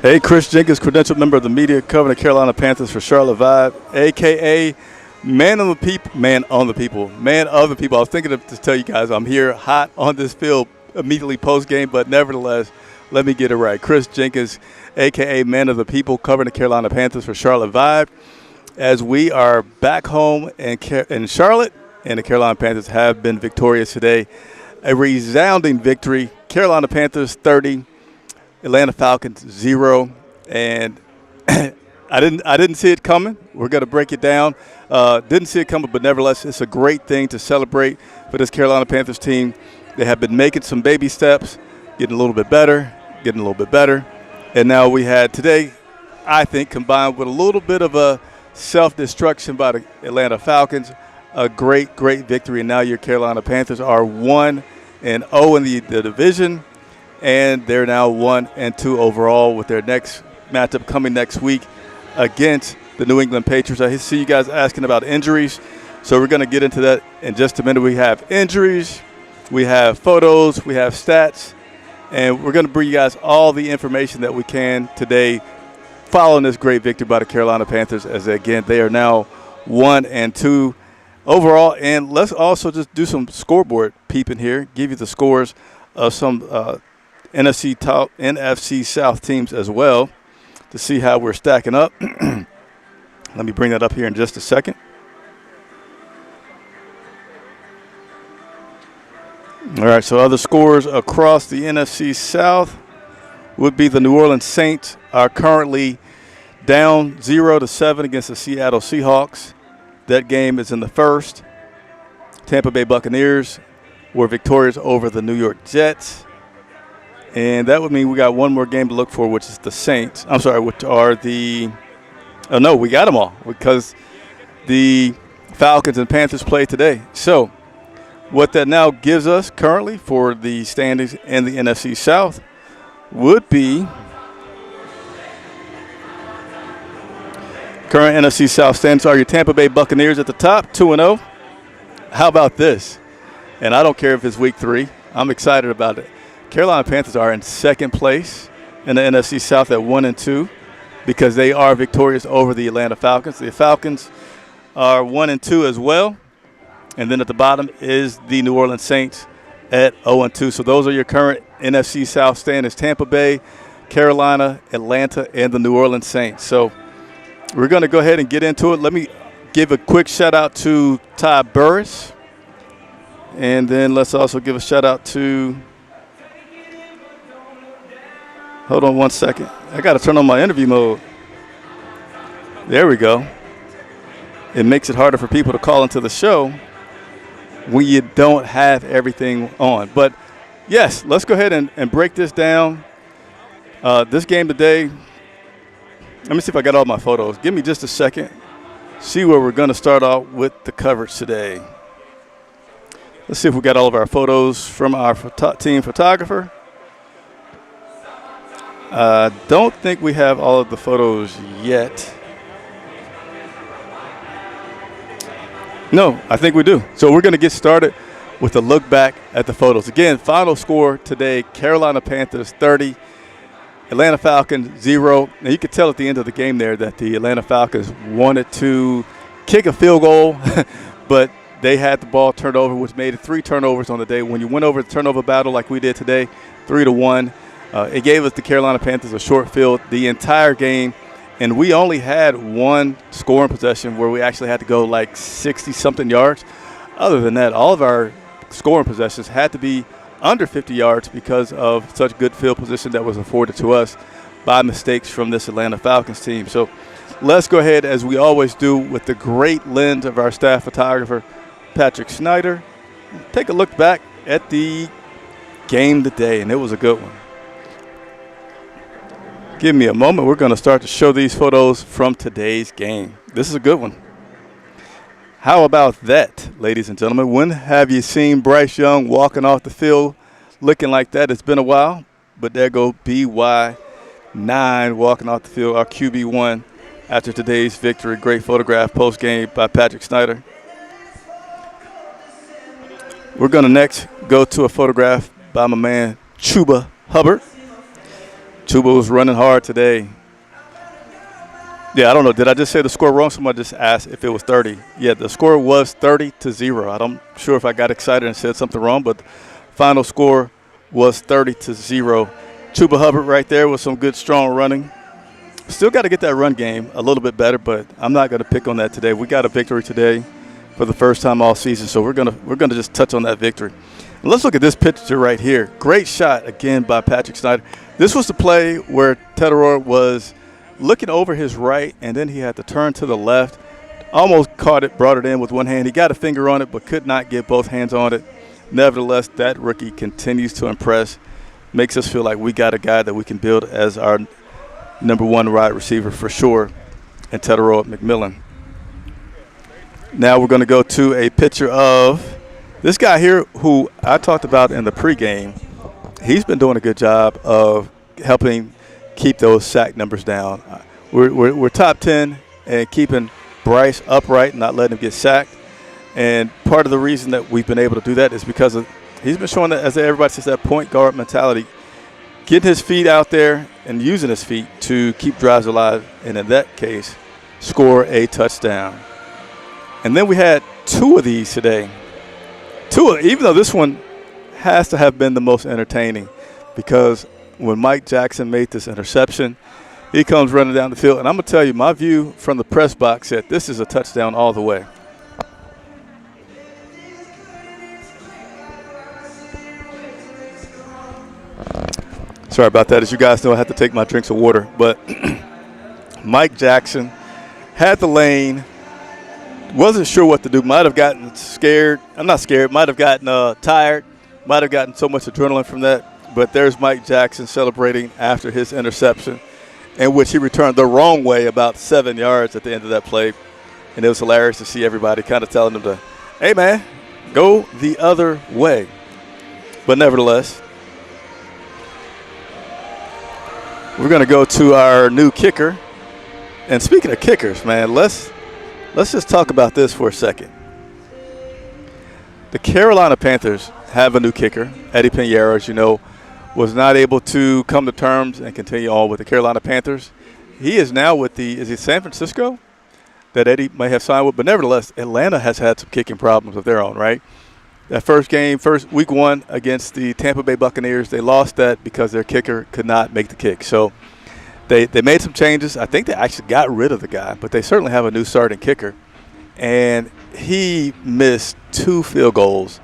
Hey, Chris Jenkins, credentialed member of the media, covering the Carolina Panthers for Charlotte Vibe, a.k.a. Man of the People. Man of the People. I was thinking to tell you guys I'm here hot on this field immediately post-game, but nevertheless, let me get it right. Chris Jenkins, a.k.a. Man of the People, covering the Carolina Panthers for Charlotte Vibe, as we are back home in Charlotte, and the Carolina Panthers have been victorious today. A resounding victory. Carolina Panthers 30. Atlanta Falcons 0, and I didn't see it coming. We're going to break it down. Didn't see it coming, but nevertheless, it's a great thing to celebrate for this Carolina Panthers team. They have been making some baby steps, getting a little bit better, and now we had today, I think, combined with a little bit of a self-destruction by the Atlanta Falcons, a great victory, and now your Carolina Panthers are 1-0 in the division. And they're now 1-2 overall with their next matchup coming next week against the New England Patriots. I see you guys asking about injuries, so we're going to get into that in just a minute. We have injuries, we have photos, we have stats, and we're going to bring you guys all the information that we can today following this great victory by the Carolina Panthers, as, again, they are now 1-2 overall. And let's also just do some scoreboard peeping here, give you the scores of some NFC South teams as well to see how we're stacking up. Let me bring that up here in just a second. All right, so other scores across the NFC South would be the New Orleans Saints are currently down 0-7 against the Seattle Seahawks. That game is in the first. Tampa Bay Buccaneers were victorious over the New York Jets. And that would mean we got one more game to look for, which is the Saints. I'm sorry, which are the – oh, no, we got them all because the Falcons and Panthers play today. So what that now gives us currently for the standings in the NFC South would be current NFC South standings are your Tampa Bay Buccaneers at the top, 2-0. How about this? And I don't care if it's week 3. I'm excited about it. Carolina Panthers are in second place in the NFC South at 1-2 because they are victorious over the Atlanta Falcons. The Falcons are 1-2 as well. And then at the bottom is the New Orleans Saints at 0-2. So those are your current NFC South standings: Tampa Bay, Carolina, Atlanta, and the New Orleans Saints. So we're going to go ahead and get into it. Let me give a quick shout-out to Todd Burris. And then let's also give a shout-out to – hold on one second. I got to turn on my interview mode. There we go. It makes it harder for people to call into the show when you don't have everything on. But, yes, let's go ahead and break this down. This game today, let me see if I got all my photos. Give me just a second. See where we're going to start off with the coverage today. Let's see if we got all of our photos from our team photographer. Don't think we have all of the photos yet. No, I think we do. So we're going to get started with a look back at the photos. Again, final score today, Carolina Panthers 30, Atlanta Falcons 0. Now you could tell at the end of the game there that the Atlanta Falcons wanted to kick a field goal, but they had the ball turned over, which made it 3 turnovers on the day. When you went over the turnover battle like we did today, 3-1. It gave us the Carolina Panthers a short field the entire game, and we only had one scoring possession where we actually had to go like 60-something yards. Other than that, all of our scoring possessions had to be under 50 yards because of such good field position that was afforded to us by mistakes from this Atlanta Falcons team. So let's go ahead, as we always do, with the great lens of our staff photographer, Patrick Snyder, take a look back at the game today, and it was a good one. Give me a moment. We're going to start to show these photos from today's game. This is a good one. How about that, ladies and gentlemen? When have you seen Bryce Young walking off the field looking like that? It's been a while, but there go BY9 walking off the field, our QB1 after today's victory. Great photograph post-game by Patrick Snyder. We're going to next go to a photograph by my man Chuba Hubbard. Chuba was running hard today. Yeah, I don't know. Did I just say the score wrong? Somebody just asked if it was 30. Yeah, the score was 30-0. I'm sure if I got excited and said something wrong, but final score was 30-0. Chuba Hubbard right there with some good, strong running. Still got to get that run game a little bit better, but I'm not going to pick on that today. We got a victory today for the first time all season, so we're gonna just touch on that victory. And let's look at this picture right here. Great shot again by Patrick Snyder. This was the play where Tedoroy was looking over his right, and then he had to turn to the left. Almost caught it, brought it in with one hand. He got a finger on it, but could not get both hands on it. Nevertheless, that rookie continues to impress. Makes us feel like we got a guy that we can build as our number one wide receiver for sure, and Tedoroy McMillan. Now we're going to go to a picture of this guy here who I talked about in the pregame. He's been doing a good job of helping keep those sack numbers down. We're top 10 and keeping Bryce upright and not letting him get sacked. And part of the reason that we've been able to do that is because he's been showing that, as everybody says, that point guard mentality, getting his feet out there and using his feet to keep drives alive, and in that case, score a touchdown. And then we had two of these today. Even though this one has to have been the most entertaining, because when Mike Jackson made this interception, he comes running down the field. And I'm going to tell you, my view from the press box said this is a touchdown all the way. Sorry about that. As you guys know, I have to take my drinks of water. But Mike Jackson had the lane, wasn't sure what to do, might have gotten scared. I'm not scared. Might have gotten tired, might have gotten so much adrenaline from that. But there's Mike Jackson celebrating after his interception, in which he returned the wrong way about 7 yards at the end of that play. And it was hilarious to see everybody kind of telling him to, hey, man, go the other way. But nevertheless, we're going to go to our new kicker. And speaking of kickers, man, let's just talk about this for a second. The Carolina Panthers have a new kicker. Eddie Pinheiro, as you know, was not able to come to terms and continue on with the Carolina Panthers. He is now with is it San Francisco that Eddie may have signed with? But nevertheless, Atlanta has had some kicking problems of their own, right? That first week one against the Tampa Bay Buccaneers, they lost that because their kicker could not make the kick. So they made some changes. I think they actually got rid of the guy, but they certainly have a new starting kicker. And he missed 2 field goals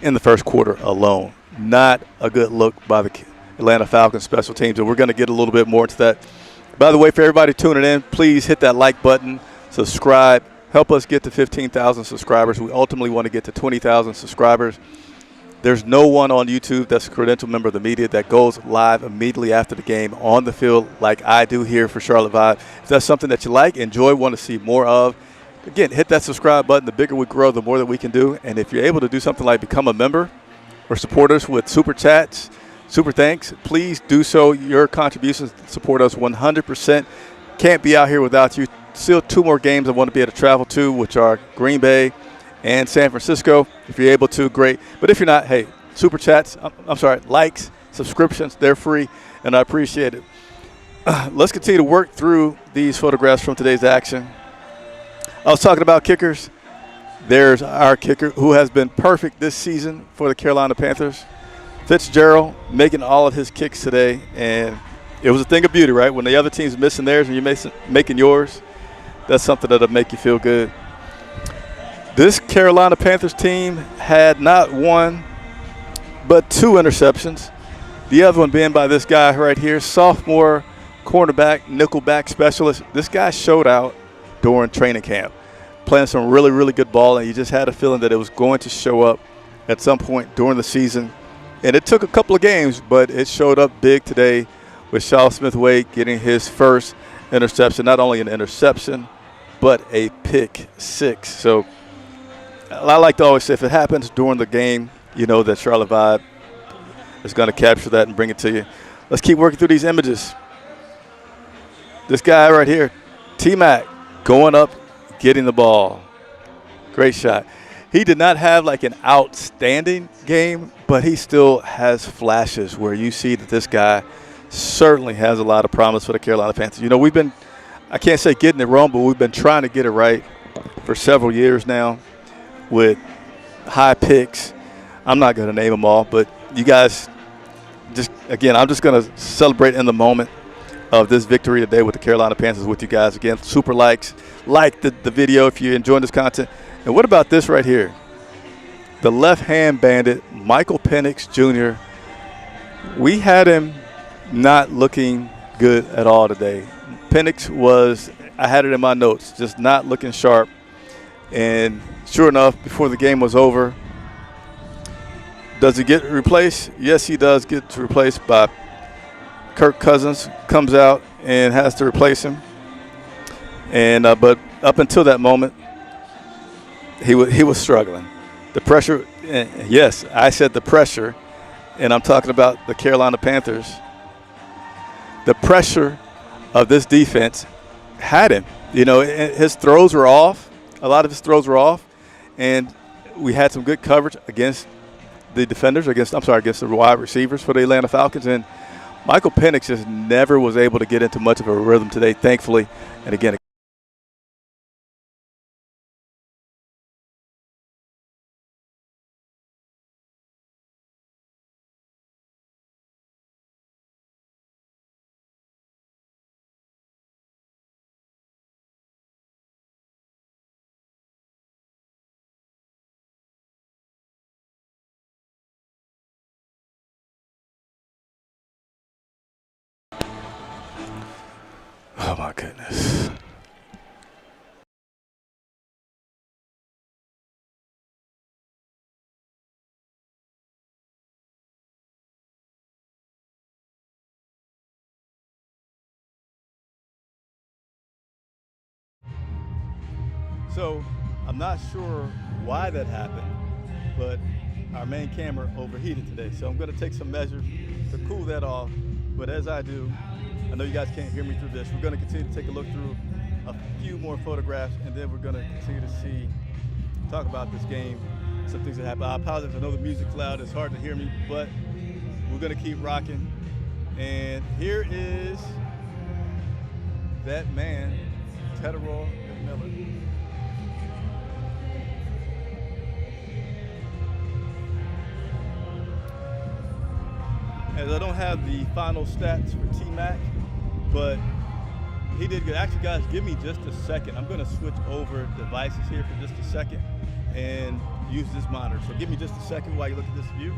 in the first quarter alone. Not a good look by the Atlanta Falcons special teams, and we're going to get a little bit more into that. By the way, for everybody tuning in, please hit that like button, subscribe. Help us get to 15,000 subscribers. We ultimately want to get to 20,000 subscribers. There's no one on YouTube that's a credentialed member of the media that goes live immediately after the game on the field like I do here for Charlotte Vibe. If that's something that you like, enjoy, want to see more of, again, hit that subscribe button. The bigger we grow, the more that we can do. And if you're able to do something like become a member or support us with super chats, super thanks, please do so. Your contributions support us 100%. Can't be out here without you. Still 2 more games I want to be able to travel to, which are Green Bay and San Francisco. If you're able to, great. But if you're not, hey, super chats, likes, subscriptions, they're free, and I appreciate it. Let's continue to work through these photographs from today's action. I was talking about kickers. There's our kicker who has been perfect this season for the Carolina Panthers. Fitzgerald making all of his kicks today, and it was a thing of beauty, right? When the other team's missing theirs and you're making yours, that's something that'll make you feel good. This Carolina Panthers team had not 1, but 2 interceptions. The other one being by this guy right here, sophomore cornerback, nickelback specialist. This guy showed out during training camp, playing some really, really good ball, and you just had a feeling that it was going to show up at some point during the season. And it took a couple of games, but it showed up big today with Shaw Smith-Wade getting his first interception, not only an interception, but a pick 6. So I like to always say if it happens during the game, you know that Charlotte Vibe is going to capture that and bring it to you. Let's keep working through these images. This guy right here, T-Mac, going up, getting the ball. Great shot. He did not have like an outstanding game, but he still has flashes where you see that this guy certainly has a lot of promise for the Carolina Panthers. You know, we've been, I can't say getting it wrong, but we've been trying to get it right for several years now with high picks. I'm not going to name them all, but you guys just, again, I'm just going to celebrate in the moment of this victory today with the Carolina Panthers with you guys. Again, super likes. Like the video if you're enjoying this content. And what about this right here? The left-hand bandit, Michael Penix Jr. We had him not looking good at all today. Penix was, I had it in my notes, just not looking sharp. And sure enough, before the game was over, does he get replaced? Yes, he does get replaced by Kirk Cousins. Comes out and has to replace him. And but up until that moment, he was struggling. The pressure, yes, I said the pressure, and I'm talking about the Carolina Panthers. The pressure of this defense had him. You know, his throws were off. A lot of his throws were off, and we had some good coverage against the defenders, against the wide receivers for the Atlanta Falcons. And Michael Penix just never was able to get into much of a rhythm today, thankfully. And again, oh my goodness. So I'm not sure why that happened, but our main camera overheated today. So I'm going to take some measures to cool that off. But as I do, I know you guys can't hear me through this. We're going to continue to take a look through a few more photographs, and then we're going to continue to talk about this game, some things that happened. I apologize. I know the music's loud. It's hard to hear me, but we're going to keep rocking. And here is that man, Tedderall Miller. As I don't have the final stats for T-Mac, but he did good. Actually, guys, give me just a second. I'm going to switch over devices here for just a second and use this monitor. So give me just a second while you look at this view.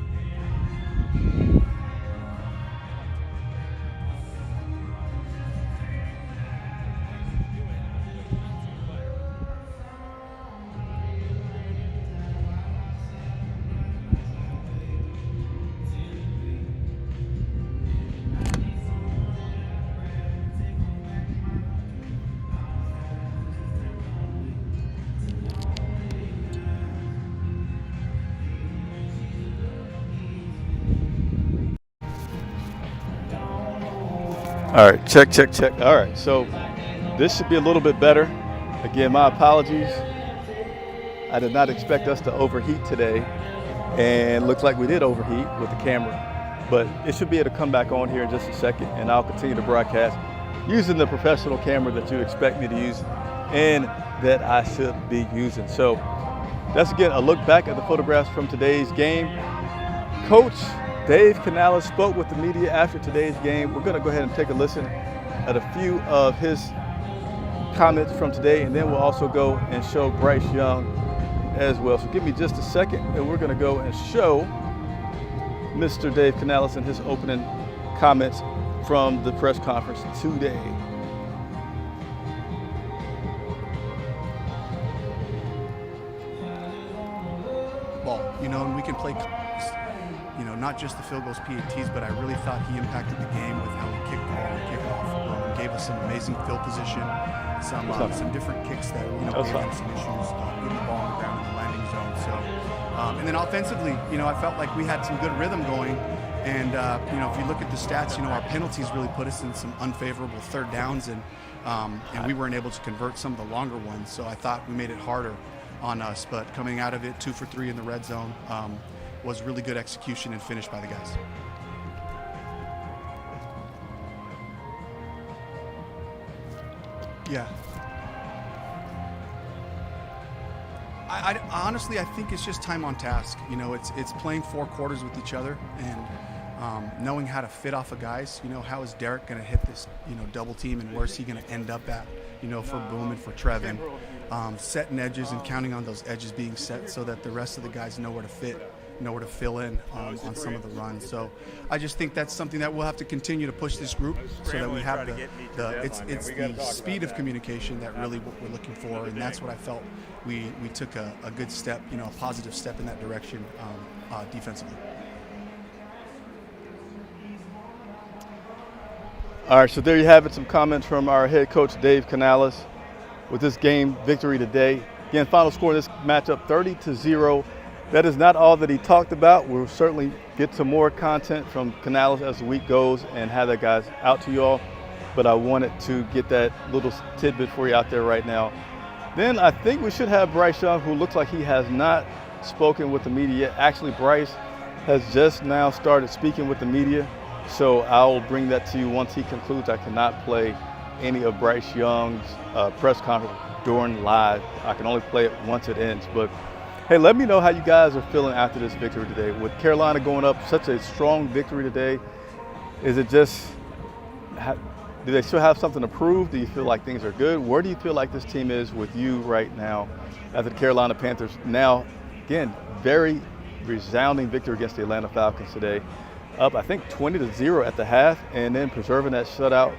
All right, check. All right, so this should be a little bit better. Again, my apologies. I did not expect us to overheat today, and looks like we did overheat with the camera. But it should be able to come back on here in just a second, and I'll continue to broadcast using the professional camera that you expect me to use and that I should be using. So that's, again, a look back at the photographs from today's game. Coach Dave Canales spoke with the media after today's game. We're going to go ahead and take a listen at a few of his comments from today, and then we'll also go and show Bryce Young as well. So give me just a second, and we're going to go and show Mr. Dave Canales and his opening comments from the press conference today. Ball, you know, and we can play, you know, not just the field goals, PATs, but I really thought he impacted the game with how he kicked the ball and kickoff. Gave us some amazing field position, some different kicks that, you know, gave them some issues getting the ball on the ground in the landing zone. So, and then offensively, you know, I felt like we had some good rhythm going. And, you know, if you look at the stats, you know, our penalties really put us in some unfavorable third downs, and we weren't able to convert some of the longer ones. So I thought we made it harder on us. But coming out of it, 2 for 3 in the red zone, was really good execution and finish by the guys. Yeah. I honestly, I think it's just time on task. You know, it's playing 4 quarters with each other and knowing how to fit off of guys. You know, how is Derek going to hit this, double team, and where's he going to end up at, for Boom and for Trevin. Setting edges and counting on those edges being set so that the rest of the guys know where to fit, know where to fill in on some of the runs. So I just think that's something that we'll have to continue to push this group so that we have it's the speed of communication that really what we're looking for, and that's what I felt we took a good step, a positive step in that direction defensively. All right, so there you have it, some comments from our head coach, Dave Canales, with this game victory today. Again, final score in this matchup, 30-0. That is not all that he talked about. We'll certainly get some more content from Canales as the week goes and have that guys out to you all. But I wanted to get that little tidbit for you out there right now. Then I think we should have Bryce Young, who looks like he has not spoken with the media yet. Actually, Bryce has just now started speaking with the media. So I'll bring that to you once he concludes. I cannot play any of Bryce Young's press conference during live. I can only play it once it ends. But hey, let me know how you guys are feeling after this victory today. With Carolina going up, such a strong victory today, is it just, do they still have something to prove? Do you feel like things are good? Where do you feel like this team is with you right now after the Carolina Panthers? Now, again, very resounding victory against the Atlanta Falcons today. Up, I think, 20-0 at the half, and then preserving that shutout.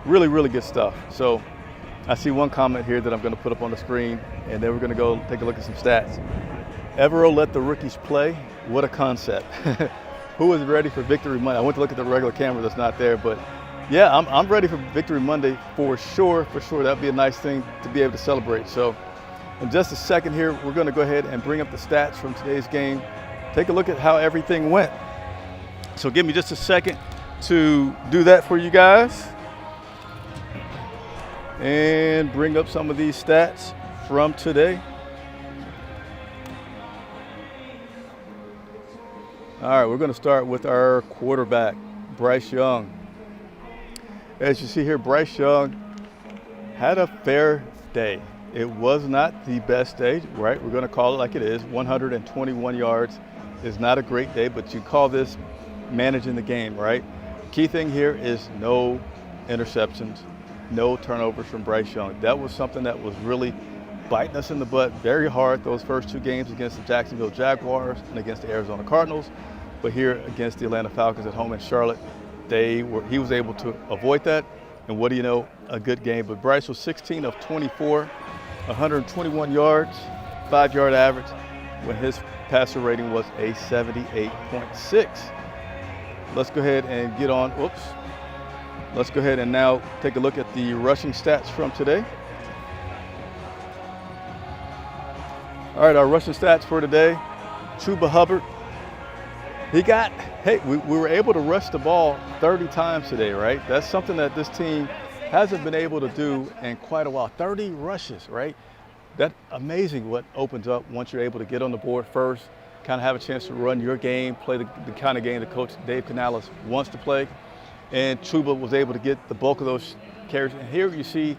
Really, really good stuff. So I see one comment here that I'm going to put up on the screen, and then we're going to go take a look at some stats. Evero let the rookies play. What a concept. Who is ready for Victory Monday? I went to look at the regular camera that's not there, but yeah, I'm ready for Victory Monday for sure, for sure. That'd be a nice thing to be able to celebrate. So in just a second here, we're going to go ahead and bring up the stats from today's game. Take a look at how everything went. So give me just a second to do that for you guys and bring up some of these stats from today. All right, we're going to start with our quarterback, Bryce Young. As you see here, Bryce Young had a fair day. It was not the best day, right? We're going to call it like it is. 121 yards is not a great day, but you call this managing the game, right? Key thing here is no interceptions, no turnovers from Bryce Young. That was something that was really biting us in the butt very hard those first 2 games against the Jacksonville Jaguars and against the Arizona Cardinals. But here against the Atlanta Falcons at home in Charlotte, he was able to avoid that. And what do you know, a good game. But Bryce was 16 of 24, 121 yards, 5-yard average, when his passer rating was a 78.6. Let's go ahead and get on, Let's go ahead and now take a look at the rushing stats from today. All right, our rushing stats for today. Chuba Hubbard, we were able to rush the ball 30 times today, right? That's something that this team hasn't been able to do in quite a while. 30 rushes, right? That's amazing what opens up once you're able to get on the board first, kind of have a chance to run your game, play the kind of game that Coach Dave Canales wants to play. And Chuba was able to get the bulk of those carries. And here you see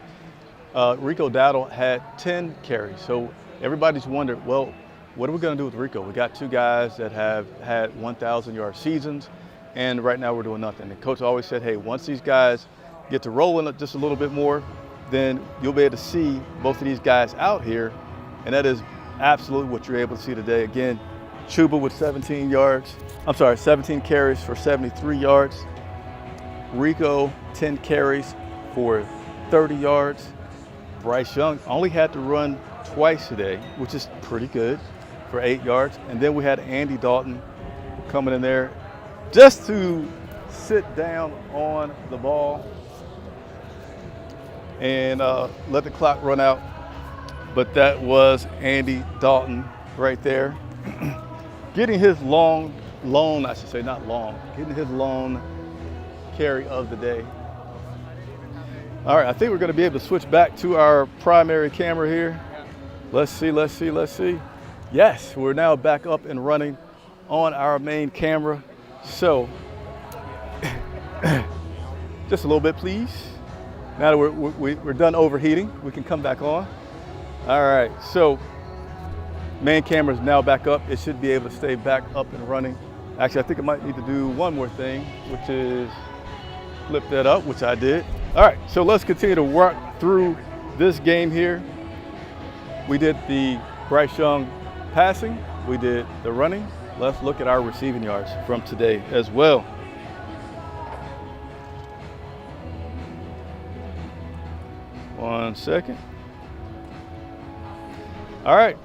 Rico Dowdle had 10 carries. So everybody's wondered, well, what are we going to do with Rico? We got 2 guys that have had 1,000-yard seasons, and right now we're doing nothing. And Coach always said, hey, once these guys get to rolling it just a little bit more, then you'll be able to see both of these guys out here, and that is absolutely what you're able to see today. Again, Chuba with 17 carries for 73 yards. Rico, 10 carries for 30 yards. Bryce Young only had to run twice today, which is pretty good, for 8 yards. And then we had Andy Dalton coming in there just to sit down on the ball and let the clock run out. But that was Andy Dalton right there. Getting his long carry of the day. All right, I think we're going to be able to switch back to our primary camera here. Let's see. Yes, we're now back up and running on our main camera. So, just a little bit, please. Now that we're done overheating, we can come back on. All right, so main camera is now back up. It should be able to stay back up and running. Actually, I think I might need to do one more thing, which is flip that up, which I did. All right, so let's continue to work through this game here. We did the Bryce Young passing, we did the running. Let's look at our receiving yards from today as well. One second. All right,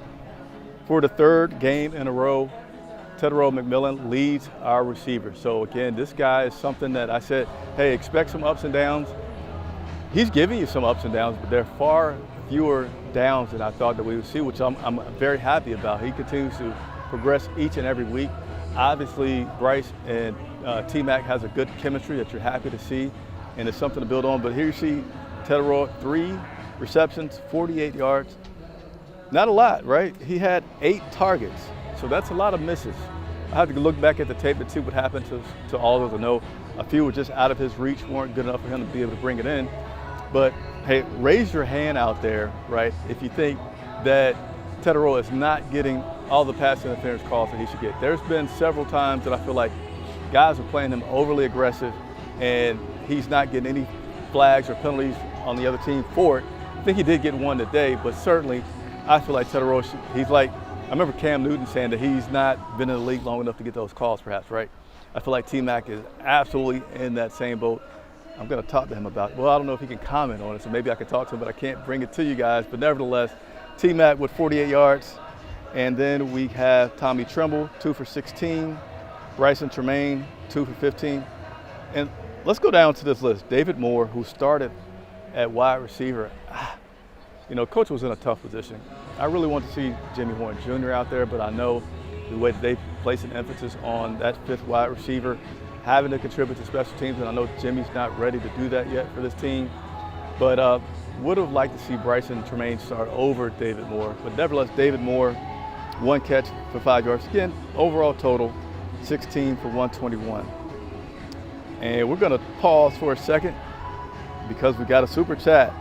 for the third game in a row, Tedero McMillan leads our receivers. So again, this guy is something that I said, hey, expect some ups and downs. He's giving you some ups and downs, but there are far fewer downs than I thought that we would see, which I'm very happy about. He continues to progress each and every week. Obviously, Bryce and T-Mac has a good chemistry that you're happy to see, and it's something to build on. But here you see Tedero, 3 receptions, 48 yards. Not a lot, right? He had 8 targets, so that's a lot of misses. I have to look back at the tape and see what happened to all of those. I know a few were just out of his reach, weren't good enough for him to be able to bring it in. But hey, raise your hand out there, right, if you think that Tedero is not getting all the pass interference calls that he should get. There's been several times that I feel like guys are playing him overly aggressive and he's not getting any flags or penalties on the other team for it. I think he did get one today, but certainly I feel like Tedero, he's like, I remember Cam Newton saying that he's not been in the league long enough to get those calls perhaps, right? I feel like T-Mac is absolutely in that same boat. I'm going to talk to him about it. Well, I don't know if he can comment on it, so maybe I can talk to him, but I can't bring it to you guys. But nevertheless, T-Mac with 48 yards. And then we have Tommy Tremble, 2 for 16. Bryson Tremaine, 2 for 15. And let's go down to this list. David Moore, who started at wide receiver. You know, Coach was in a tough position. I really want to see Jimmy Horn Jr. out there, but I know the way that they place an emphasis on that 5th wide receiver, having to contribute to special teams, and I know Jimmy's not ready to do that yet for this team. But would have liked to see Bryson Tremaine start over David Moore. But nevertheless, David Moore, 1 catch for 5 yards. Again, overall total, 16 for 121. And we're gonna pause for a second because we got a super chat.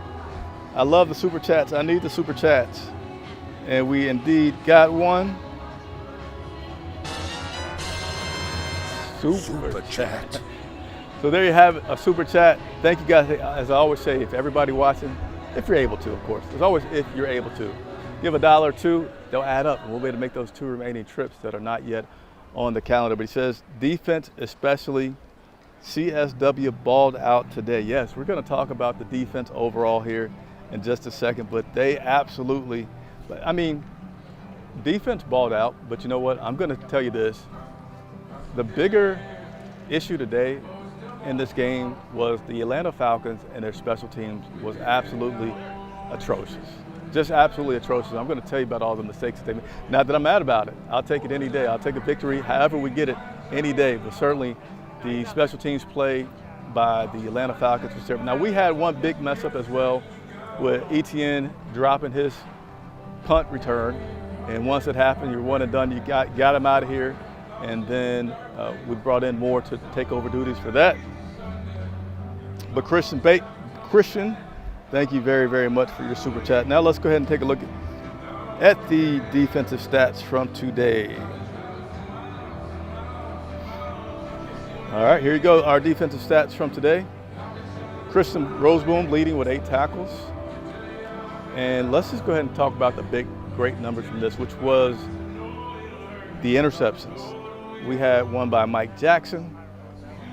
I love the super chats. I need the super chats. And we indeed got one. Super chat. So there you have it, a super chat. Thank you guys. As I always say, if everybody watching, if you're able to, of course. There's always if you're able to. Give $1 or $2, they'll add up, and we'll be able to make those 2 remaining trips that are not yet on the calendar. But he says, defense, especially CSW, balled out today. Yes, we're going to talk about the defense overall here in just a second, but they absolutely, I mean, defense balled out, but you know what? I'm going to tell you this. The bigger issue today in this game was the Atlanta Falcons and their special teams was absolutely atrocious. Just absolutely atrocious. I'm going to tell you about all the mistakes that they made. Not that I'm mad about it. I'll take it any day. I'll take a victory however we get it any day. But certainly the special teams play by the Atlanta Falcons was terrible. Now we had one big mess up as well with Etienne dropping his punt return. And once it happened, you're one and done. You got him out of here. And then we brought in Moore to take over duties for that. But Christian, thank you very, very much for your super chat. Now let's go ahead and take a look at the defensive stats from today. All right, here you go, our defensive stats from today. Christian Roseboom leading with 8 tackles. And let's just go ahead and talk about the big, great numbers from this, which was the interceptions. We had one by Mike Jackson.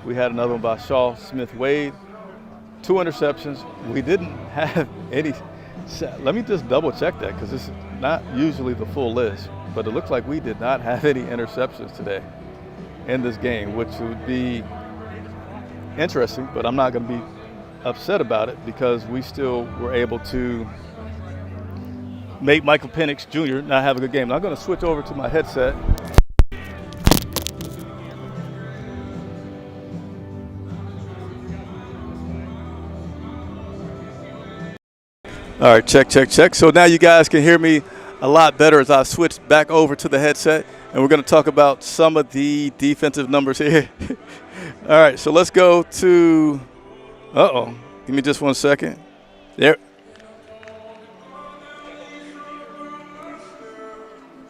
We had another one by Shaw Smith-Wade. 2 interceptions. We didn't have any. Let me just double check that because this is not usually the full list, but it looks like we did not have any interceptions today in this game, which would be interesting, but I'm not going to be upset about it because we still were able to make Michael Penix Jr. not have a good game. Now I'm going to switch over to my headset. All right, check. So now you guys can hear me a lot better as I switch back over to the headset, and we're going to talk about some of the defensive numbers here. All right, so let's go to, give Give me just 1 second. There.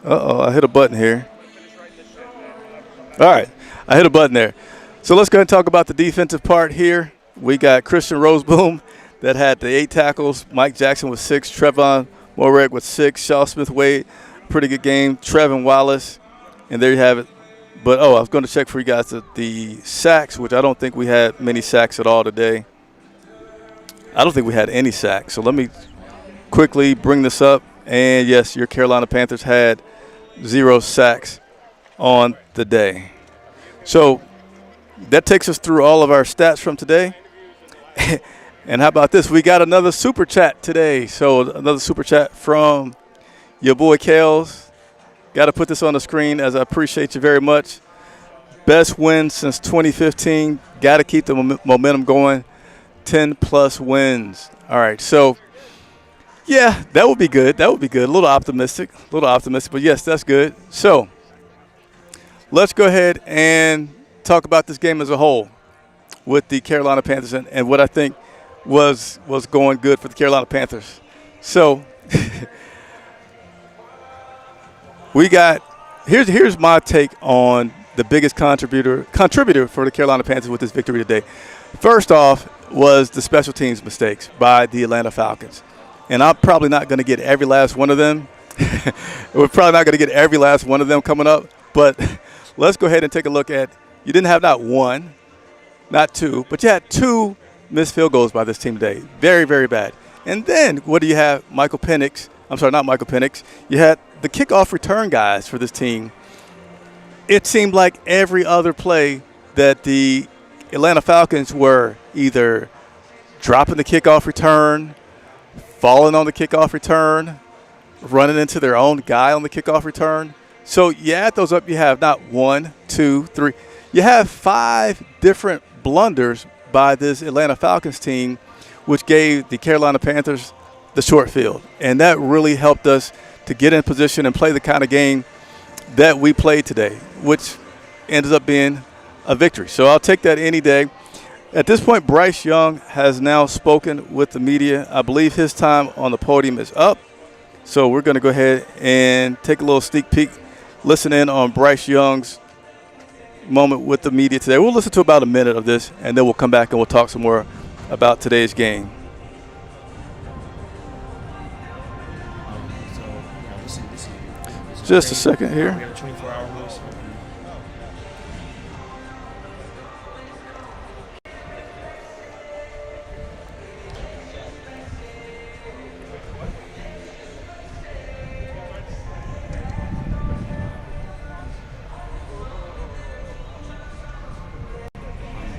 Uh-oh, I hit a button here. All right, I hit a button there. So let's go ahead and talk about the defensive part here. We got Christian Roseboom that had the 8 tackles. Mike Jackson with 6. Trevon Moreg with 6. Shaw Smith-Wade, pretty good game. Trevin Wallace, and there you have it. But, I was going to check for you guys the sacks, which I don't think we had many sacks at all today. I don't think we had any sacks. So let me quickly bring this up. And, yes, your Carolina Panthers had 0 sacks on the day. So that takes us through all of our stats from today. And how about this? We got another super chat today. So another super chat from your boy Kales. Got to put this on the screen as I appreciate you very much. Best win since 2015. Got to keep the momentum going. 10-plus wins. All right, so, yeah, that would be good. That would be good. A little optimistic, but, yes, that's good. So let's go ahead and talk about this game as a whole with the Carolina Panthers and what I think was going good for the Carolina Panthers. So we got here's my take on the biggest contributor for the Carolina Panthers with this victory today. First off was the special teams mistakes by the Atlanta Falcons. And I'm probably not going to get every last one of them. We're probably not going to get every last one of them coming up. But let's go ahead and take a look at – you didn't have not 1, not 2, but you had 2 missed field goals by this team today. Very, very bad. And then what do you have? Michael Penix. I'm sorry, not Michael Penix. You had the kickoff return guys for this team. It seemed like every other play that the Atlanta Falcons were either dropping the kickoff return, falling on the kickoff return, running into their own guy on the kickoff return. So you add those up, you have not 1, 2, 3. You have 5 different blunders by this Atlanta Falcons team, which gave the Carolina Panthers the short field. And that really helped us to get in position and play the kind of game that we played today, which ended up being a victory. So I'll take that any day. At this point, Bryce Young has now spoken with the media. I believe his time on the podium is up. So we're going to go ahead and take a little sneak peek, listen in on Bryce Young's moment with the media today. We'll listen to about a minute of this, and then we'll come back and we'll talk some more about today's game. Just a second here. We have a 24-hour rule, so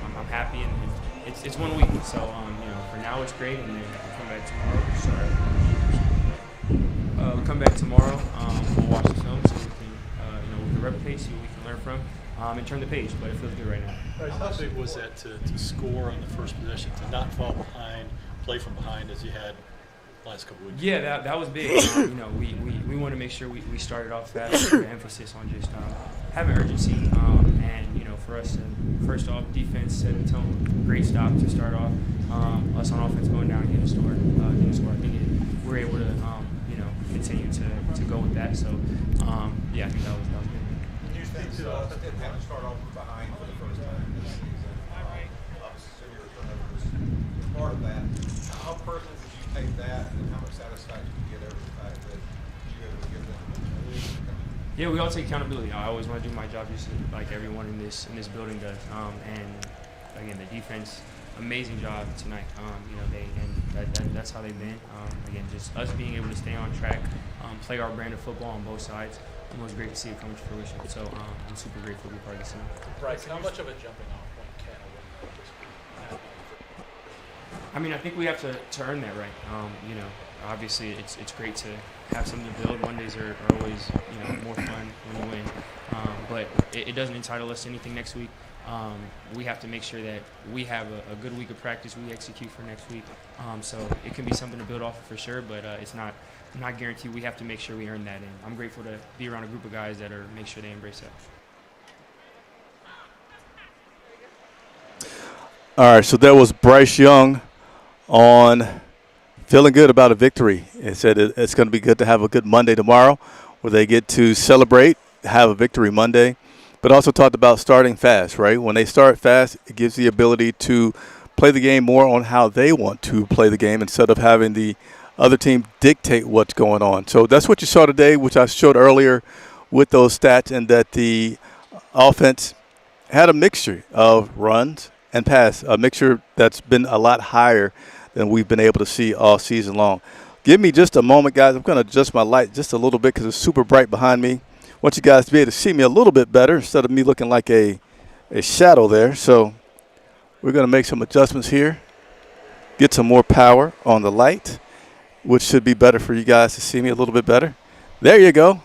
I'm happy, and it's 1 week, so for now it's great, and then we'll come back tomorrow. We'll come back tomorrow. We'll watch the film so we can, with the rep pace, see what we can learn from, and turn the page. But it feels good right now. How big was that to score on the first possession, to not fall behind, play from behind as you had last couple weeks? Yeah, that was big. We want to make sure we started off fast with emphasis on just having urgency, and for us to first off defense set the tone. Great stop to start off. Us on offense going down and getting a score. I think we're able to continue to go with that. So I think that was big. Can you speak to having to start off behind for the first time this season? Obviously, your turnover was part of that. How personal did you take that, and how much satisfaction did you get over the fact that you were able to give them the lead? Yeah, we all take accountability. I always want to do my job just like everyone in this building does. And again, the defense, amazing job tonight. That's how they've been. Again, just us being able to stay on track, play our brand of football on both sides. It was great to see it come to fruition. So I'm super grateful to be part of this team. Bryce, how much of a jumping off point can a win this week? I think we have to earn that right. Obviously it's great to have something to build. Mondays are always more fun when you win, but it doesn't entitle us to anything next week. We have to make sure that we have a good week of practice. We execute for next week, so it can be something to build off of for sure. But it's not guaranteed. We have to make sure we earn that, and I'm grateful to be around a group of guys that make sure they embrace that. All right, so that was Bryce Young on feeling good about a victory. It said it's going to be good to have a good Monday tomorrow where they get to celebrate, have a victory Monday, but also talked about starting fast, right? When they start fast, it gives the ability to play the game more on how they want to play the game instead of having the other team dictate what's going on. So that's what you saw today, which I showed earlier with those stats, and that the offense had a mixture of runs and pass, a mixture that's been a lot higher than we've been able to see all season long. Give me just a moment, guys. I'm going to adjust my light just a little bit because it's super bright behind me. I want you guys to be able to see me a little bit better instead of me looking like a shadow there. So we're going to make some adjustments here, get some more power on the light, which should be better for you guys to see me a little bit better. There you go.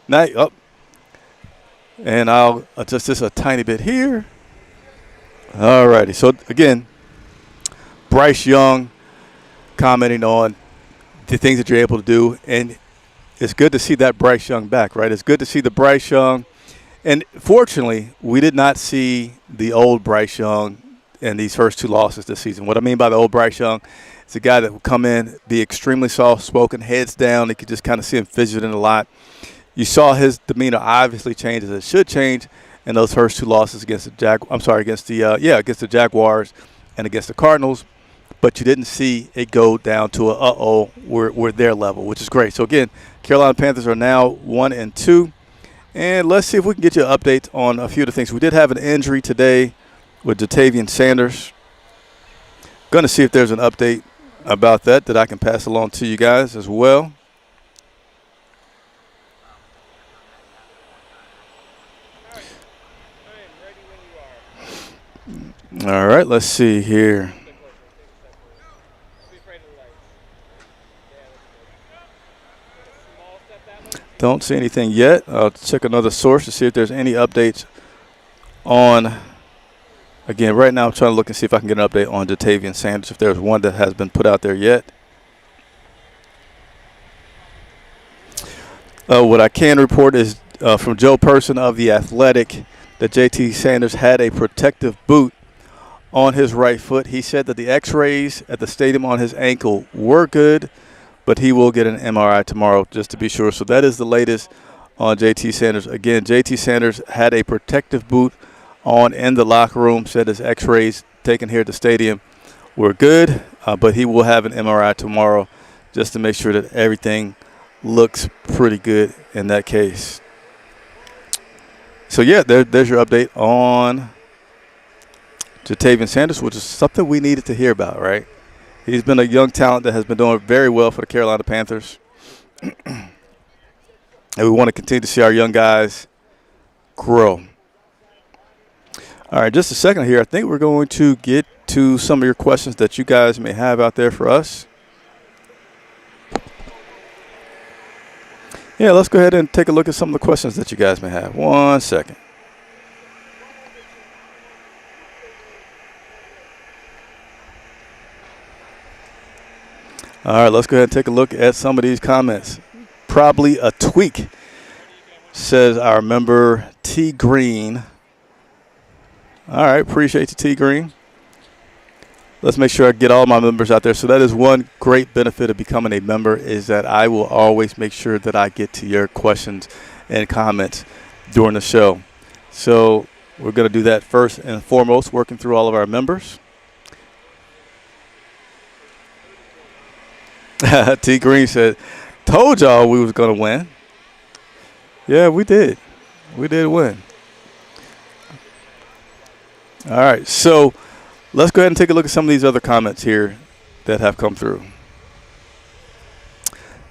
Now, up. And I'll adjust this a tiny bit here. All righty. So, again, Bryce Young commenting on the things that you're able to do. And it's good to see that Bryce Young back, right? It's good to see the Bryce Young. And fortunately, we did not see the old Bryce Young in these first two losses this season. What I mean by the old Bryce Young, it's a guy that would come in, be extremely soft-spoken, heads down. You could just kind of see him fidgeting a lot. You saw his demeanor obviously change as it should change in those first two losses against the against the Jaguars and against the Cardinals. But you didn't see it go down to we're their level, which is great. So again, Carolina Panthers are now 1-2, and let's see if we can get you an update on a few of the things. We did have an injury today with Ja'Tavion Sanders. Going to see if there's an update about that I can pass along to you guys as well. All right, let's see here. Don't see anything yet. I'll check another source to see if there's any updates on. Again, right now I'm trying to look and see if I can get an update on Ja'Tavion Sanders, if there's one that has been put out there yet. What I can report is from Joe Person of The Athletic that JT Sanders had a protective boot on his right foot. He said that the x-rays at the stadium on his ankle were good, but he will get an MRI tomorrow just to be sure. So that is the latest on JT Sanders. Again, JT Sanders had a protective boot on in the locker room, said his x-rays taken here at the stadium were good, but he will have an MRI tomorrow just to make sure that everything looks pretty good in that case. So, yeah, there's your update on Ja'Tavion Sanders, which is something we needed to hear about, right? He's been a young talent that has been doing very well for the Carolina Panthers. And we want to continue to see our young guys grow. All right, just a second here. I think we're going to get to some of your questions that you guys may have out there for us. Yeah, let's go ahead and take a look at some of the questions that you guys may have. 1 second. All right, let's go ahead and take a look at some of these comments. Probably a tweak, says our member T. Green. All right, appreciate you, T. Green. Let's make sure I get all my members out there. So that is one great benefit of becoming a member, is that I will always make sure that I get to your questions and comments during the show. So we're going to do that first and foremost, working through all of our members. T. Green said, told y'all we was going to win. Yeah, we did. We did win. All right, so let's go ahead and take a look at some of these other comments here that have come through.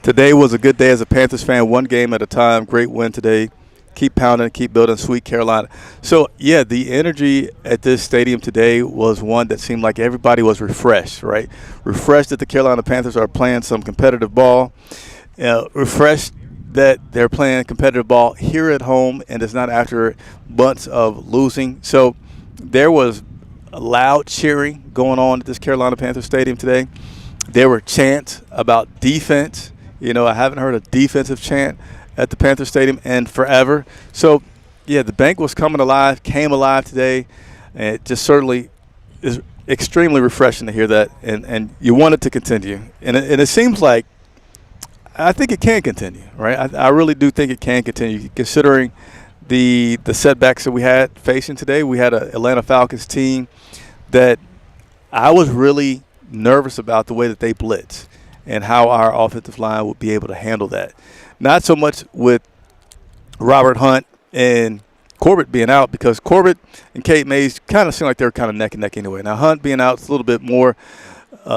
Today was a good day as a Panthers fan, one game at a time. Great win today. Keep pounding, keep building, sweet Carolina. So, yeah, the energy at this stadium today was one that seemed like everybody was refreshed, right? Refreshed that the Carolina Panthers are playing some competitive ball. Refreshed that they're playing competitive ball here at home, and it's not after months of losing. So there was loud cheering going on at this Carolina Panthers stadium today. There were chants about defense. You know, I haven't heard a defensive chant at the Panther Stadium in forever. So, yeah, the bank was came alive today. And it just certainly is extremely refreshing to hear that, and you want it to continue. And it seems like I think it can continue, right? I really do think it can continue, considering the setbacks that we had facing today. We had an Atlanta Falcons team that I was really nervous about the way that they blitz and how our offensive line would be able to handle that. Not so much with Robert Hunt and Corbett being out, because Corbett and Kate Mays kind of seem like they're kind of neck and neck anyway. Now, Hunt being out is a little bit more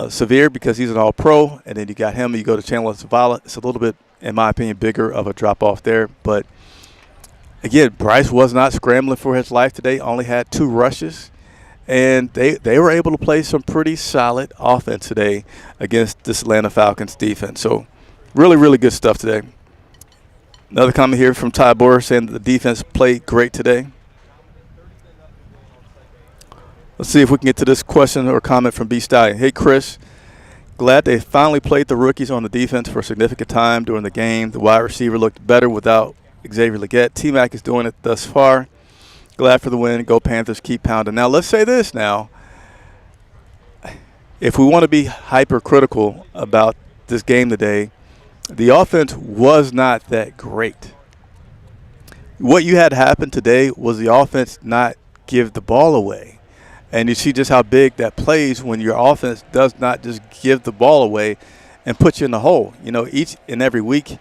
severe because he's an all-pro, and then you got him and you go to Chandler Zavala. It's a little bit, in my opinion, bigger of a drop-off there. But, again, Bryce was not scrambling for his life today, only had 2 rushes. And they were able to play some pretty solid offense today against this Atlanta Falcons defense. So, really, really good stuff today. Another comment here from Ty Boer saying that the defense played great today. Let's see if we can get to this question or comment from B. Stallion. Hey, Chris. Glad they finally played the rookies on the defense for a significant time during the game. The wide receiver looked better without Xavier Legette. T-Mac is doing it thus far. Glad for the win. Go Panthers. Keep pounding. Now, let's say this now. If we want to be hypercritical about this game today, the offense was not that great. What you had happen today was the offense not give the ball away. And you see just how big that plays when your offense does not just give the ball away and put you in the hole. You know, each and every week,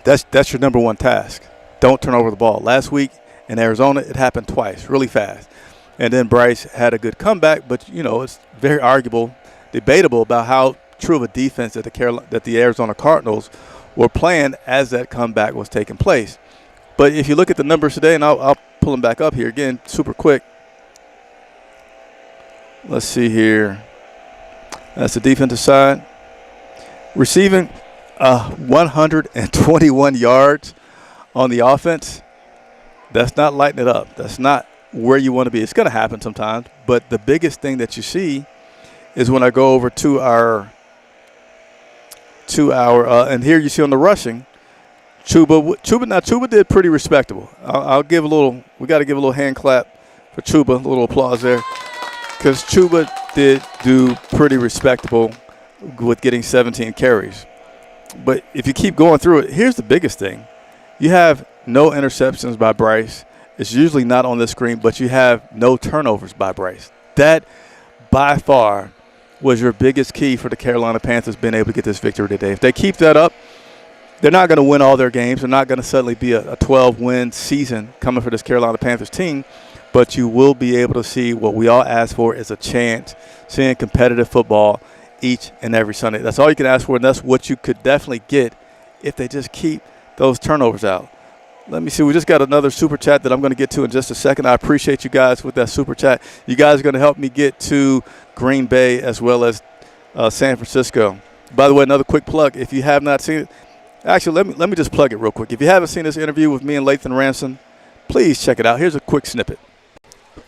that's your number one task. Don't turn over the ball. Last week in Arizona, it happened twice, really fast. And then Bryce had a good comeback, but, you know, it's very arguable, debatable about how true of a defense that the Arizona Cardinals were playing as that comeback was taking place. But if you look at the numbers today, and I'll pull them back up here again super quick. Let's see here. That's the defensive side. Receiving 121 yards on the offense. That's not lighting it up. That's not where you want to be. It's going to happen sometimes. But the biggest thing that you see is when I go over to our and here you see on the rushing, Chuba did pretty respectable. I'll give a little, we got to give a little hand clap for Chuba, a little applause there, because Chuba did do pretty respectable with getting 17 carries. But if you keep going through it, here's the biggest thing. You have no interceptions by Bryce. It's usually not on the screen, but you have no turnovers by Bryce. That, by far, was your biggest key for the Carolina Panthers being able to get this victory today. If they keep that up, they're not going to win all their games. They're not going to suddenly be a 12-win season coming for this Carolina Panthers team, but you will be able to see what we all ask for is a chance, seeing competitive football each and every Sunday. That's all you can ask for, and that's what you could definitely get if they just keep those turnovers out. Let me see. We just got another super chat that I'm going to get to in just a second. I appreciate you guys with that super chat. You guys are going to help me get to Green Bay as well as San Francisco. By the way, another quick plug. If you have not seen it, actually, let me just plug it real quick. If you haven't seen this interview with me and Lathan Ransom, please check it out. Here's a quick snippet.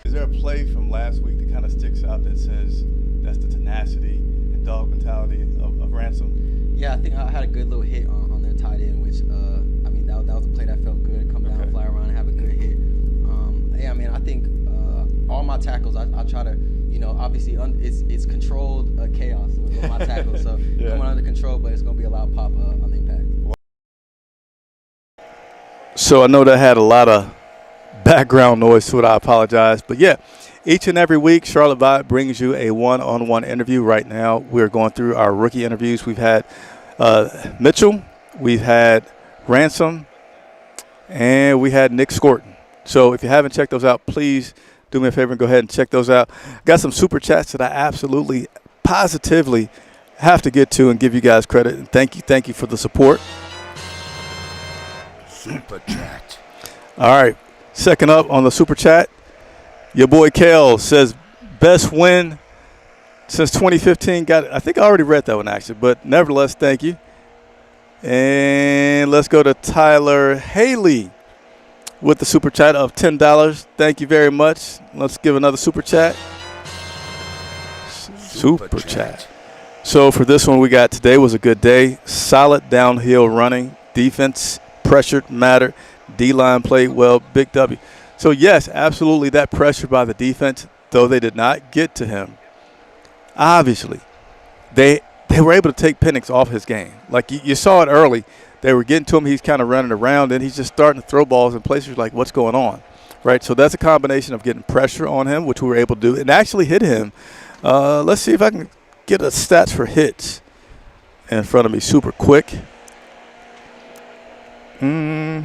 Is there a play from last week that kind of sticks out that says that's the tenacity and dog mentality of Ransom? Yeah, I think I had a good little hit on their tight end, which that was a play that felt good. Come down, fly around, and have a good hit. Yeah, I mean, I think all my tackles, I try to, you know, obviously it's controlled chaos with my tackles, so coming under control, but it's gonna be a loud pop on the impact. So I know that had a lot of background noise to it. I apologize, but yeah. Each and every week, Charlotte Vibe brings you a one-on-one interview. Right now, we're going through our rookie interviews. We've had Mitchell, we've had Ransom, and we had Nick Scorton. So if you haven't checked those out, please do me a favor and go ahead and check those out. Got some super chats that I absolutely, positively have to get to and give you guys credit. And thank you for the support. Super chat. All right, second up on the super chat. Your boy Kale says, best win since 2015. I think I already read that one, actually. But nevertheless, thank you. And let's go to Tyler Haley with the super chat of $10. Thank you very much. Let's give another super chat. Super chat. So for this one we got today was a good day. Solid downhill running. Defense pressured, mattered. D-line played well. Big W. So, yes, absolutely, that pressure by the defense, though they did not get to him, obviously they were able to take Penix off his game. Like you saw it early. They were getting to him. He's kind of running around, and he's just starting to throw balls in places like, what's going on, right? So that's a combination of getting pressure on him, which we were able to do, and actually hit him. Let's see if I can get a stats for hits in front of me super quick. I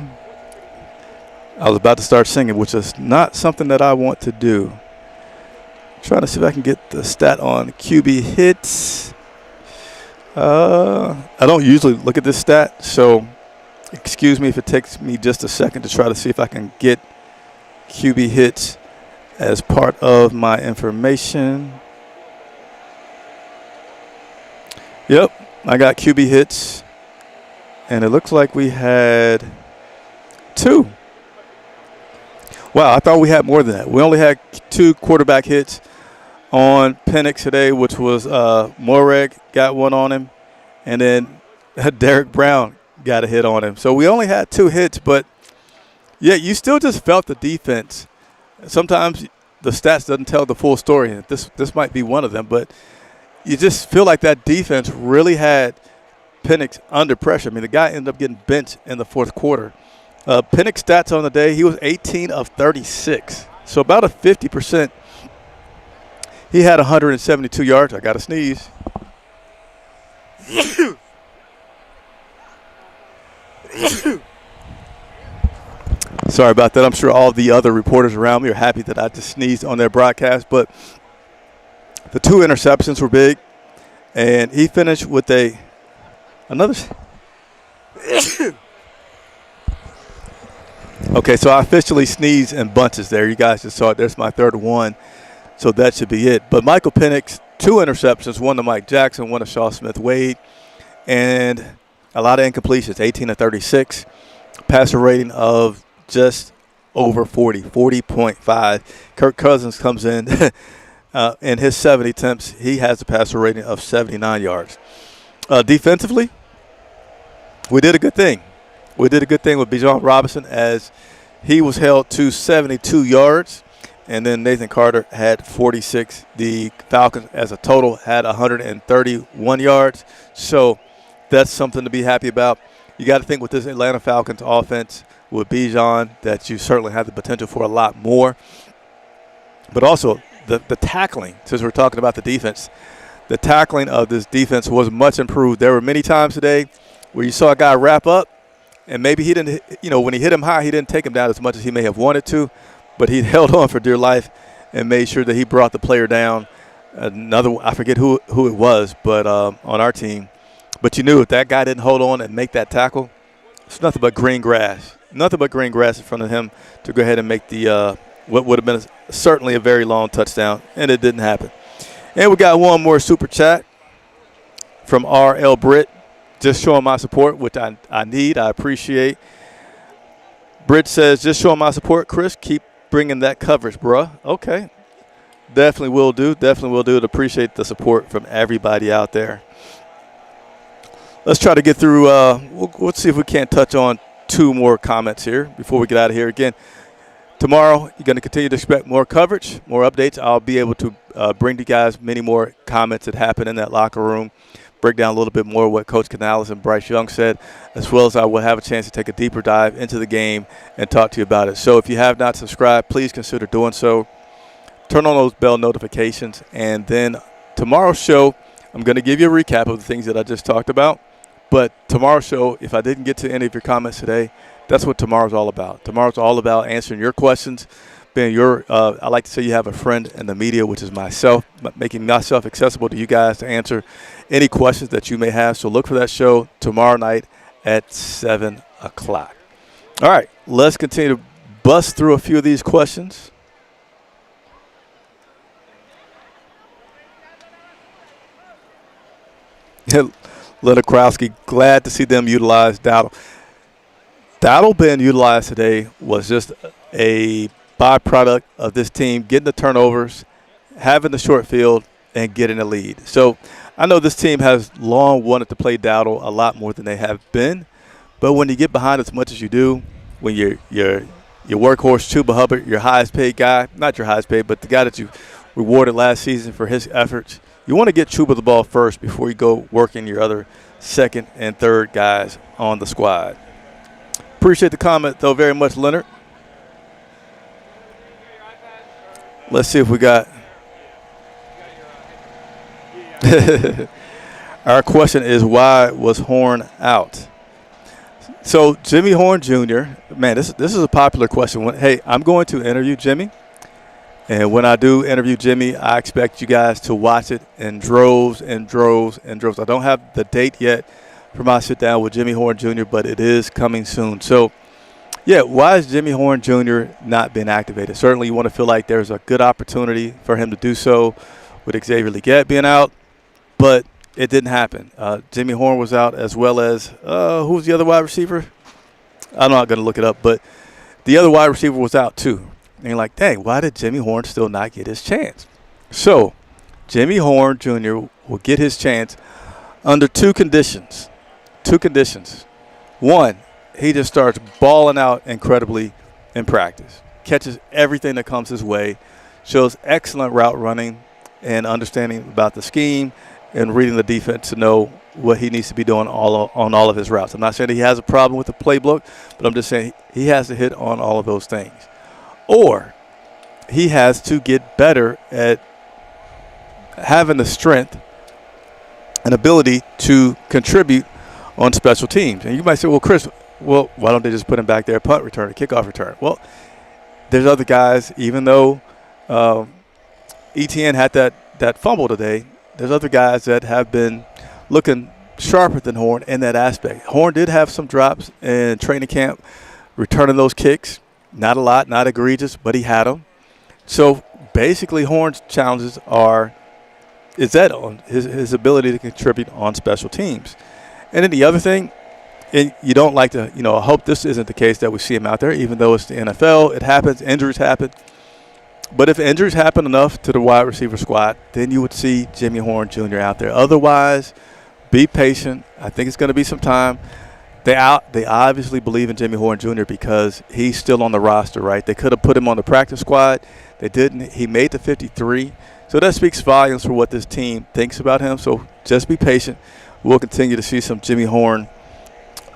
was about to start singing, which is not something that I want to do. Trying to see if I can get the stat on QB hits. I don't usually look at this stat, so excuse me if it takes me just a second to try to see if I can get QB hits as part of my information. Yep, I got QB hits, and it looks like we had 2. Wow, I thought we had more than that. We only had 2 quarterback hits on Penix today, which was Moreg got one on him, and then Derek Brown got a hit on him. So we only had 2 hits, but yeah, you still just felt the defense. Sometimes the stats doesn't tell the full story. This might be one of them, but you just feel like that defense really had Penix under pressure. I mean, the guy ended up getting benched in the 4th quarter. Penix stats on the day, he was 18 of 36, so about a 50%. He had 172 yards. I got to sneeze. Sorry about that. I'm sure all the other reporters around me are happy that I just sneezed on their broadcast. But the 2 interceptions were big, and he finished with another. Okay, so I officially sneezed in bunches there. You guys just saw it. There's my 3rd one. So that should be it. But Michael Penix, 2 interceptions, one to Mike Jackson, one to Shaw Smith-Wade, and a lot of incompletions, 18 of 36, passer rating of just over 40.5. Kirk Cousins comes in his 70 attempts. He has a passer rating of 79 yards. Defensively, we did a good thing. We did a good thing with Bijan Robinson as he was held to 72 yards. And then Nathan Carter had 46. The Falcons as a total had 131 yards. So that's something to be happy about. You got to think with this Atlanta Falcons offense with Bijan that you certainly have the potential for a lot more. But also the tackling, since we're talking about the defense, the tackling of this defense was much improved. There were many times today where you saw a guy wrap up, and maybe he didn't, when he hit him high, he didn't take him down as much as he may have wanted to. But he held on for dear life and made sure that he brought the player down. I forget who it was, but on our team. But you knew if that guy didn't hold on and make that tackle, it's nothing but green grass. Nothing but green grass in front of him to go ahead and make the what would have been certainly a very long touchdown, and it didn't happen. And we got one more super chat from R.L. Britt, just showing my support, which I need, I appreciate. Britt says, just showing my support, Chris. Keep bringing that coverage, bruh. Okay. Definitely will do. Definitely will do it. Appreciate the support from everybody out there. Let's try to get through. Let's see if we can't touch on 2 more comments here before we get out of here. Again, tomorrow you're going to continue to expect more coverage, more updates. I'll be able to bring to you guys many more comments that happen in that locker room, break down a little bit more what Coach Canales and Bryce Young said, as well as I will have a chance to take a deeper dive into the game and talk to you about it. So if you have not subscribed, please consider doing so. Turn on those bell notifications. And then tomorrow's show, I'm going to give you a recap of the things that I just talked about. But tomorrow's show, if I didn't get to any of your comments today, that's what tomorrow's all about. Tomorrow's all about answering your questions, being I like to say you have a friend in the media, which is myself, making myself accessible to you guys to answer any questions that you may have. So look for that show tomorrow night at 7 o'clock. All right, let's continue to bust through a few of these questions. Lenokowski, glad to see them utilize Dowdle. Dowdle being utilized today was just a byproduct of this team getting the turnovers, having the short field, and getting a lead. So I know this team has long wanted to play Dowdle a lot more than they have been, but when you get behind as much as you do, when you're your workhorse Chuba Hubbard, your highest paid guy, not your highest paid, but the guy that you rewarded last season for his efforts. You want to get Chuba the ball first before you go working your other second and third guys on the squad. Appreciate the comment, though, very much, Leonard. Let's see if we got. Our question is, why was Horn out? So Jimmy Horn Jr., man, this is a popular question. Hey, I'm going to interview Jimmy. And when I do interview Jimmy, I expect you guys to watch it in droves and droves and droves. I don't have the date yet for my sit down with Jimmy Horn Jr., but it is coming soon. So, yeah, why is Jimmy Horn Jr. not being activated? Certainly you want to feel like there's a good opportunity for him to do so with Xavier Legette being out, but it didn't happen. Jimmy Horn was out, as well as who's the other wide receiver? I'm not going to look it up, but the other wide receiver was out too. And you're like, dang, why did Jimmy Horn still not get his chance? So Jimmy Horn Jr. will get his chance under two conditions. One, he just starts balling out incredibly in practice, catches everything that comes his way, shows excellent route running and understanding about the scheme and reading the defense to know what he needs to be doing on all of his routes. I'm not saying that he has a problem with the playbook, but I'm just saying he has to hit on all of those things. Or he has to get better at having the strength and ability to contribute on special teams. And you might say, well, Chris, why don't they just put him back there, punt return, a kickoff return? Well, there's other guys, even though ETN had that fumble today, there's other guys that have been looking sharper than Horn in that aspect. Horn did have some drops in training camp, returning those kicks. Not a lot, not egregious, but he had them. So basically Horn's challenges is that on his ability to contribute on special teams. And then the other thing, and you don't like to, I hope this isn't the case that we see him out there, even though it's the NFL. It happens. Injuries happen. But if injuries happen enough to the wide receiver squad, then you would see Jimmy Horn Jr. out there. Otherwise, be patient. I think it's going to be some time. They obviously believe in Jimmy Horn Jr. because he's still on the roster, right? They could have put him on the practice squad. They didn't. He made the 53. So that speaks volumes for what this team thinks about him. So just be patient. We'll continue to see some Jimmy Horn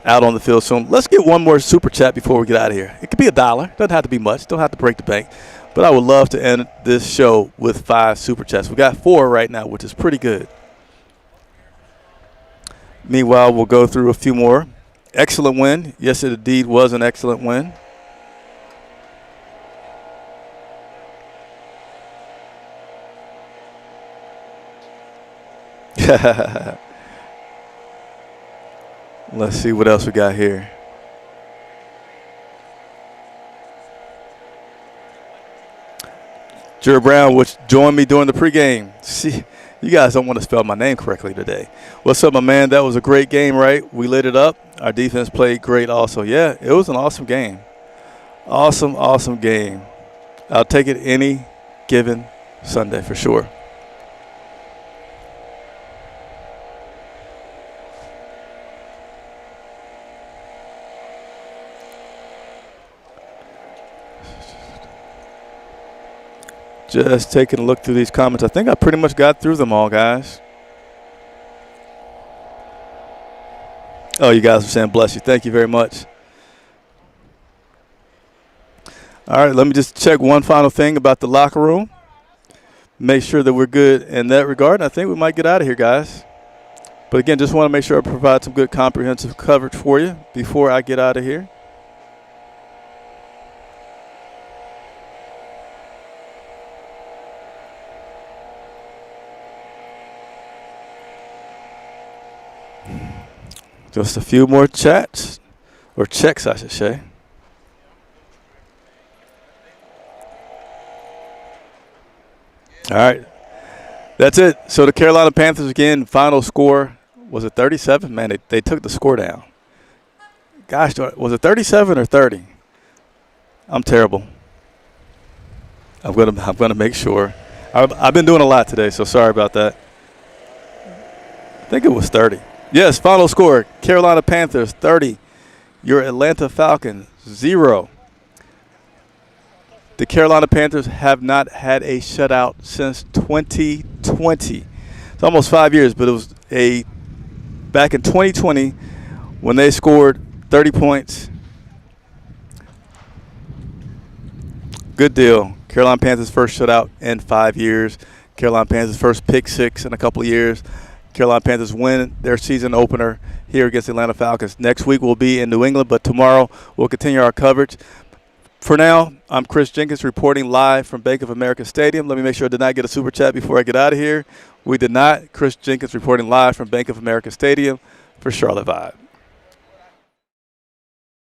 out on the field soon. Let's get one more super chat before we get out of here. It could be $1. Doesn't have to be much. Don't have to break the bank. But I would love to end this show with 5 super chats. We got 4 right now, which is pretty good. Meanwhile, we'll go through a few more. Excellent win. Yes, it indeed was an excellent win. Let's see what else we got here. Jared Brown, which joined me during the pregame. See, you guys don't want to spell my name correctly today. What's up, my man? That was a great game, right? We lit it up. Our defense played great also. Yeah, it was an awesome game. Awesome game. I'll take it any given Sunday for sure. Just taking a look through these comments. I think I pretty much got through them all, guys. Oh, you guys are saying bless you. Thank you very much. All right, let me just check one final thing about the locker room. Make sure that we're good in that regard. I think we might get out of here, guys. But again, just want to make sure I provide some good comprehensive coverage for you before I get out of here. Just a few more chats, or checks, I should say. All right. That's it. So the Carolina Panthers, again, final score, was it 37? Man, they took the score down. Gosh, was it 37 or 30? I'm terrible. I'm gonna make sure. I've been doing a lot today, so sorry about that. I think it was 30. Yes, final score, Carolina Panthers 30, your Atlanta Falcons 0. The Carolina Panthers have not had a shutout since 2020. It's almost 5 years, but it was back in 2020 when they scored 30 points. Good deal. Carolina Panthers' first shutout in 5 years. Carolina Panthers' first pick six in a couple of years. Carolina Panthers win their season opener here against the Atlanta Falcons. Next week we'll be in New England, but tomorrow we'll continue our coverage. For now, I'm Chris Jenkins reporting live from Bank of America Stadium. Let me make sure I did not get a super chat before I get out of here. We did not. Chris Jenkins reporting live from Bank of America Stadium for Charlotte Vibe.